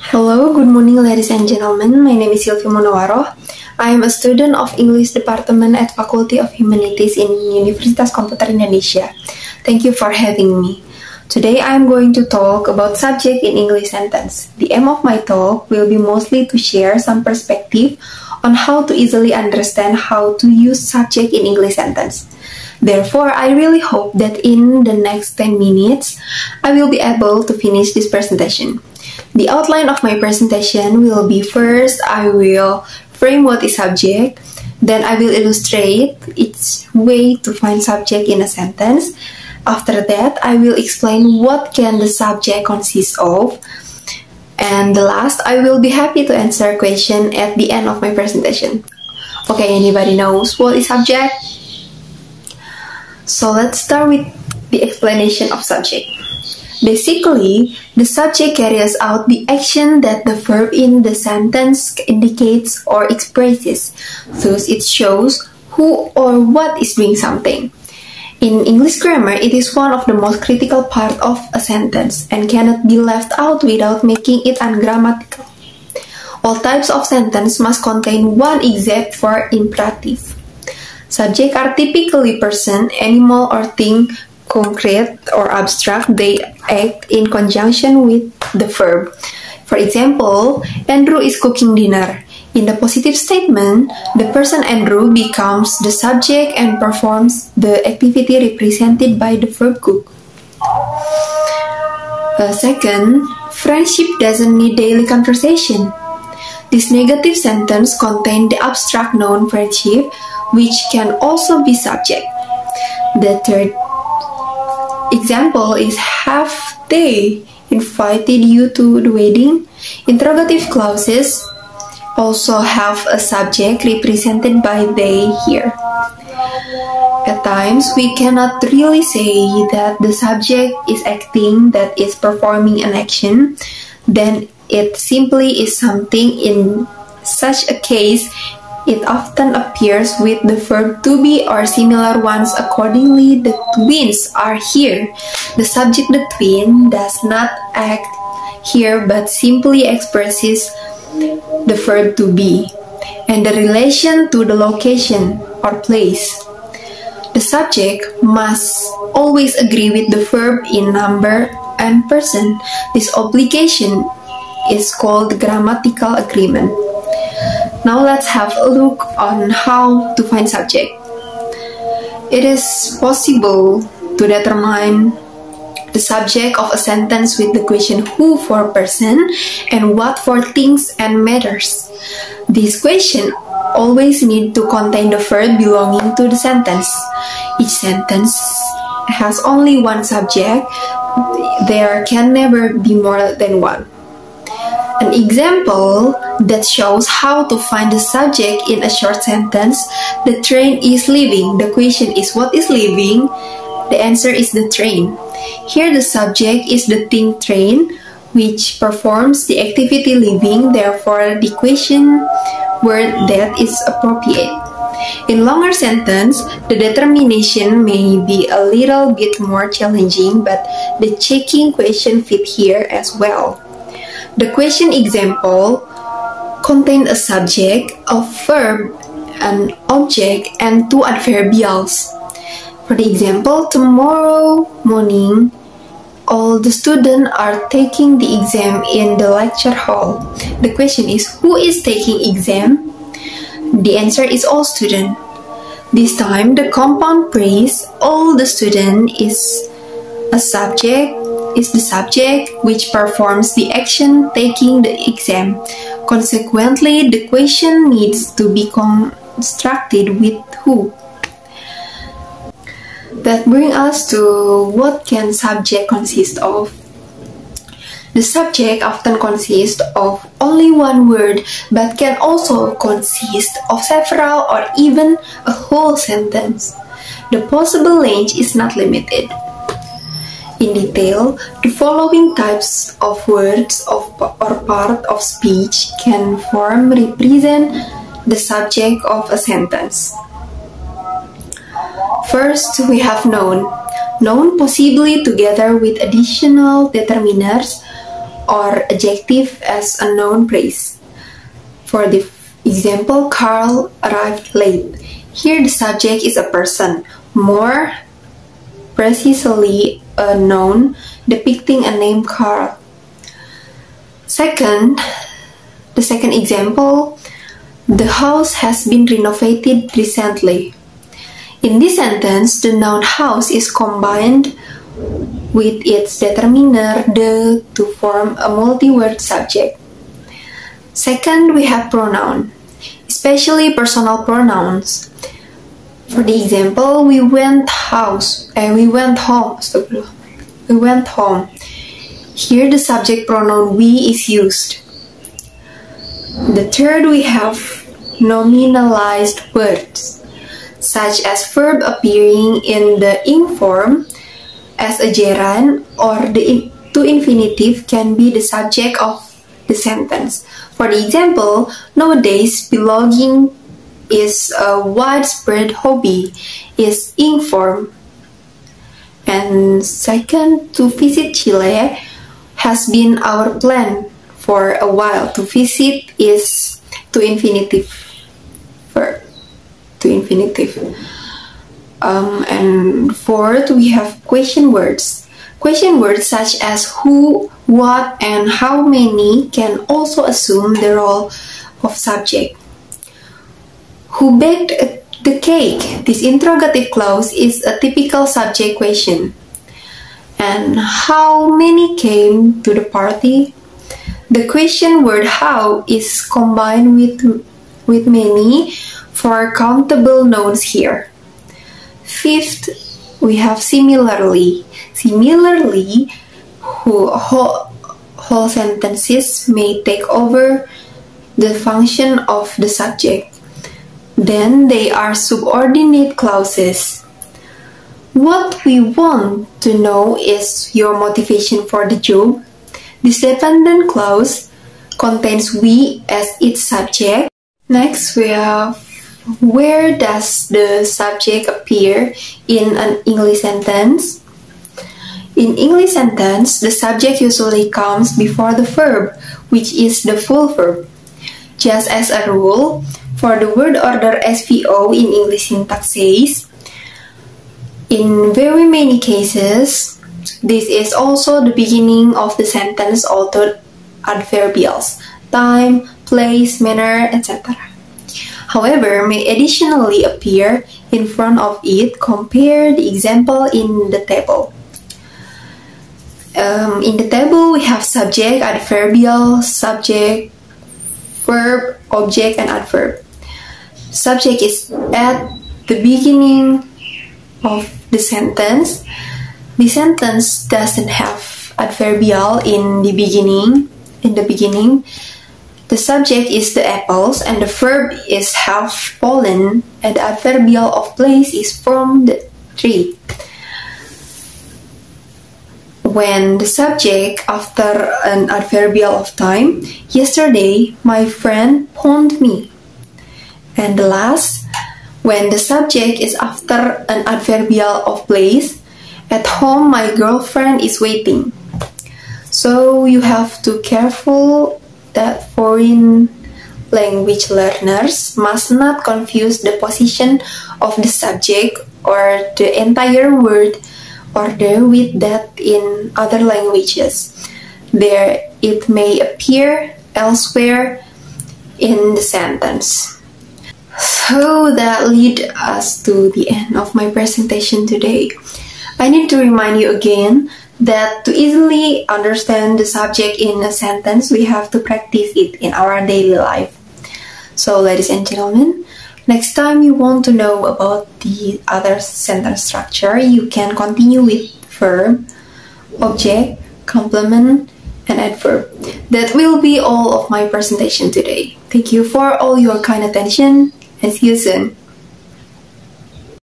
Hello, good morning ladies and gentlemen. My name is Silvi Munawaroh. I am a student of English Department at Faculty of Humanities in Universitas Komputer Indonesia. Thank you for having me. Today I am going to talk about subject in English sentence. The aim of my talk will be mostly to share some perspective on how to easily understand how to use subject in English sentence. Therefore, I really hope that in the next 10 minutes, I will be able to finish this presentation. The outline of my presentation will be first, I will frame what is subject, then I will illustrate its way to find subject in a sentence. After that, I will explain what can the subject consist of. And the last, I will be happy to answer question at the end of my presentation. Okay, anybody knows what is subject? So let's start with the explanation of subject. Basically, the subject carries out the action that the verb in the sentence indicates or expresses. Thus, it shows who or what is doing something. In English grammar, it is one of the most critical part of a sentence and cannot be left out without making it ungrammatical. All types of sentence must contain one except for imperative. Subjects are typically person, animal, or thing, concrete or abstract. They act in conjunction with the verb. For example, Andrew is cooking dinner. In the positive statement, the person Andrew becomes the subject and performs the activity represented by the verb cook. Second, friendship doesn't need daily conversation. This negative sentence contains the abstract noun friendship, which can also be subject. The third example is, have they invited you to the wedding? Interrogative clauses also have a subject represented by they here. At times, we cannot really say that the subject is acting, that is performing an action, then it simply is something. In such a case, it often appears with the verb to be or similar ones. Accordingly, the twins are here. The subject, the twin, does not act here but simply expresses the verb to be and the relation to the location or place. The subject must always agree with the verb in number and person. This obligation is called grammatical agreement. Now let's have a look on how to find subject. It is possible to determine the subject of a sentence with the question who for person and what for things and matters. This question always need to contain the verb belonging to the sentence. Each sentence has only one subject. There can never be more than one. An example that shows how to find the subject in a short sentence: the train is leaving. The question is, what is leaving? The answer is the train. Here the subject is the thing train, which performs the activity leaving. Therefore, the question word that is appropriate. In longer sentence, the determination may be a little bit more challenging, but the checking question fit here as well. The question example contains a subject, a verb, an object, and two adverbials. For the example, tomorrow morning, all the students are taking the exam in the lecture hall. The question is, who is taking exam? The answer is all students. This time, the compound phrase, all the students, is the subject which performs the action taking the exam. Consequently, the question needs to be constructed with who. That brings us to what can subject consist of. The subject often consists of only one word, but can also consist of several or even a whole sentence. The possible range is not limited. In detail, the following types of words or part of speech can represent the subject of a sentence. First, we have noun. Noun, possibly together with additional determiners, or adjective as a noun phrase. For the example, Carl arrived late. Here the subject is a person, more precisely a noun depicting a name Carl. The second example, the house has been renovated recently. In this sentence, the noun house is combined with its determiner the to form a multi-word subject. Second, we have pronoun, especially personal pronouns. For the example, we went home. Here the subject pronoun we is used. The third, we have nominalized words, such as verb appearing in the ing form as a gerund, or the to infinitive can be the subject of the sentence. For the example, nowadays belonging is a widespread hobby is ing form. And second, to visit Chile has been our plan for a while. To visit is to infinitive verb. To infinitive. And fourth, we have question words. Question words such as who, what, and how many can also assume the role of subject. Who baked the cake? This interrogative clause is a typical subject question. And how many came to the party? The question word how is combined with many for countable nouns here. Fifth, we have similarly. Similarly, whole sentences may take over the function of the subject. Then they are subordinate clauses. What we want to know is your motivation for the job. This dependent clause contains we as its subject. Next, we have where does the subject appear in an English sentence? In English sentence, the subject usually comes before the verb, which is the full verb. Just as a rule, for the word order SVO in English syntax says, in very many cases, this is also the beginning of the sentence altered adverbials, time, place, manner, etc. However, may additionally appear in front of it. Compare the example in the table. In the table, we have subject, adverbial, subject, verb, object, and adverb. Subject is at the beginning of the sentence. The sentence doesn't have adverbial in the beginning. The subject is the apples and the verb is have fallen, and the adverbial of place is from the tree. When the subject after an adverbial of time, yesterday my friend phoned me. And the last, when the subject is after an adverbial of place, at home my girlfriend is waiting. So you have to careful that foreign language learners must not confuse the position of the subject or the entire word order with that in other languages. There it may appear elsewhere in the sentence. So that leads us to the end of my presentation today. I need to remind you again that to easily understand the subject in a sentence, we have to practice it in our daily life. So, ladies and gentlemen, next time you want to know about the other sentence structure, you can continue with verb, object, complement, and adverb. That will be all of my presentation today. Thank you for all your kind attention, and see you soon.